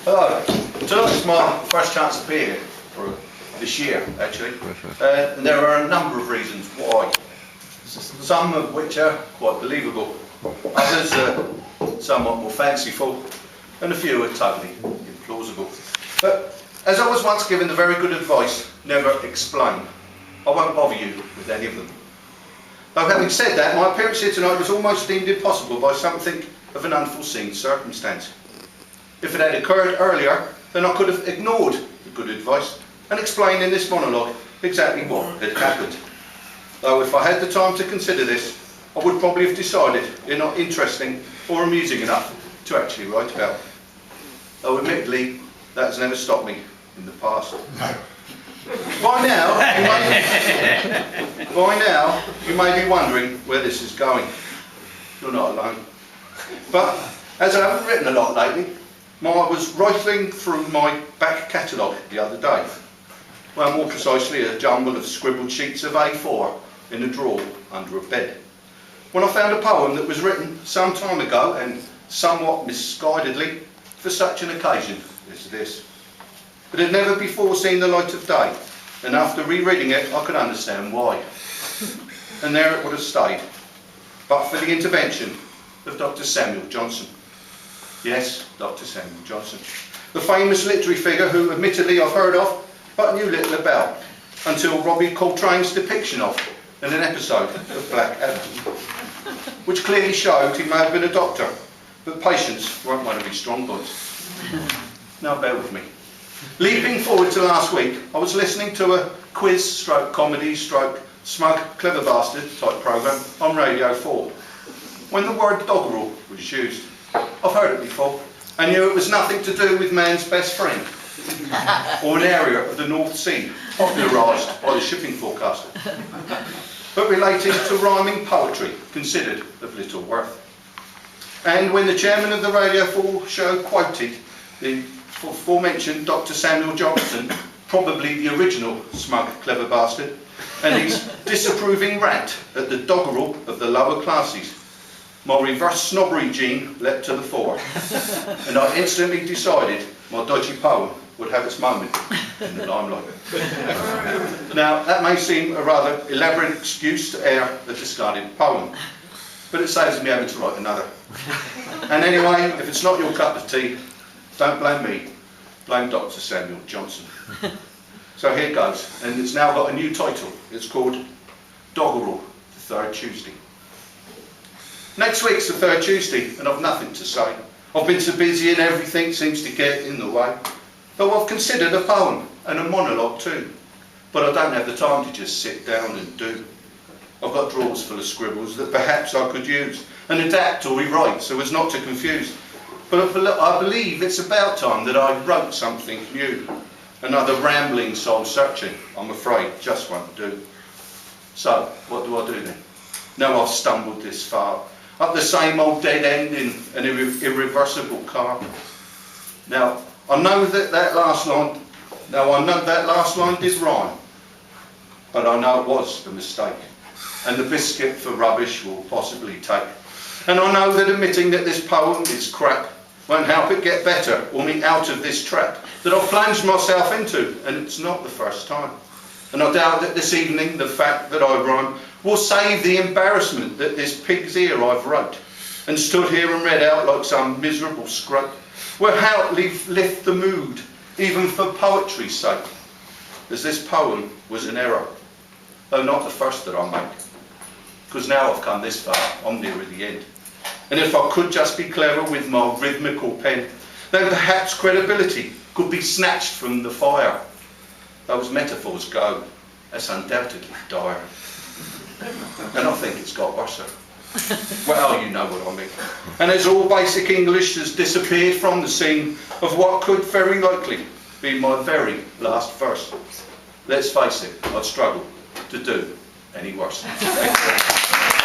Hello. Tonight's my first chance to be here for this year, actually. And there are a number of reasons why. Some of which are quite believable, others are somewhat more fanciful, and a few are totally implausible. But as I was once given the very good advice, never explain, I won't bother you with any of them. Though having said that, my appearance here tonight was almost deemed impossible by something of an unforeseen circumstance. If it had occurred earlier, then I could have ignored the good advice and explained in this monologue exactly what had happened. Though if I had the time to consider this, I would probably have decided it not interesting or amusing enough to actually write about. Though admittedly, that has never stopped me in the past. By now, you may be wondering where this is going. You're not alone. But as I haven't written a lot lately, I was rifling through my back catalogue the other day. Well, more precisely, a jumble of scribbled sheets of A4 in a drawer under a bed, when I found a poem that was written some time ago and somewhat misguidedly for such an occasion as this. It had never before seen the light of day, and after rereading it I could understand why. And there it would have stayed, but for the intervention of Dr. Samuel Johnson. Yes, Dr. Samuel Johnson, the famous literary figure who admittedly I've heard of but knew little about, until Robbie Coltrane's depiction of in an episode of Black Adam, which clearly showed he may have been a doctor, but patience weren't one of his strong points. Now bear with me. Leaping forward to last week, I was listening to a quiz stroke comedy stroke smug clever bastard type programme on Radio 4, when the word doggerel was used. I've heard it before. I knew it was nothing to do with man's best friend, or an area of the North Sea popularised by the shipping forecaster, but relating to rhyming poetry considered of little worth. And when the chairman of the Radio 4 show quoted the aforementioned Dr. Samuel Johnson, probably the original smug clever bastard, and his disapproving rant at the doggerel of the lower classes, my reverse snobbery gene leapt to the fore, and I instantly decided my dodgy poem would have its moment in the limelight. Now, that may seem a rather elaborate excuse to air a discarded poem, but it saves me having to write another. And anyway, if it's not your cup of tea, don't blame me, blame Dr. Samuel Johnson. So here goes, and it's now got a new title. It's called Doggerel, the Third Tuesday. Next week's the third Tuesday, and I've nothing to say. I've been so busy and everything seems to get in the way. Though I've considered a poem and a monologue too, but I don't have the time to just sit down and do. I've got drawers full of scribbles that perhaps I could use and adapt or rewrite so as not to confuse. But I believe it's about time that I wrote something new. Another rambling soul searching, I'm afraid, just won't do. So, what do I do then? Now I've stumbled this far, up the same old dead end in an irreversible car. Now, I know that last line did rhyme, but I know it was a mistake, and the biscuit for rubbish will possibly take. And I know that admitting that this poem is crap won't help it get better or me out of this trap that I've plunged myself into, and it's not the first time. And I doubt that this evening the fact that I rhyme will save the embarrassment that this pig's ear I've wrote and stood here and read out like some miserable scrub will help lift the mood, even for poetry's sake, as this poem was an error, though not the first that I make, because now I've come this far, I'm nearer the end. And if I could just be clever with my rhythmical pen, then perhaps credibility could be snatched from the fire. Those metaphors go, that's undoubtedly dire. And I think it's got worse. Well, you know what I mean. And as all basic English has disappeared from the scene of what could very likely be my very last verse, let's face it, I'd struggle to do any worse. Thank you.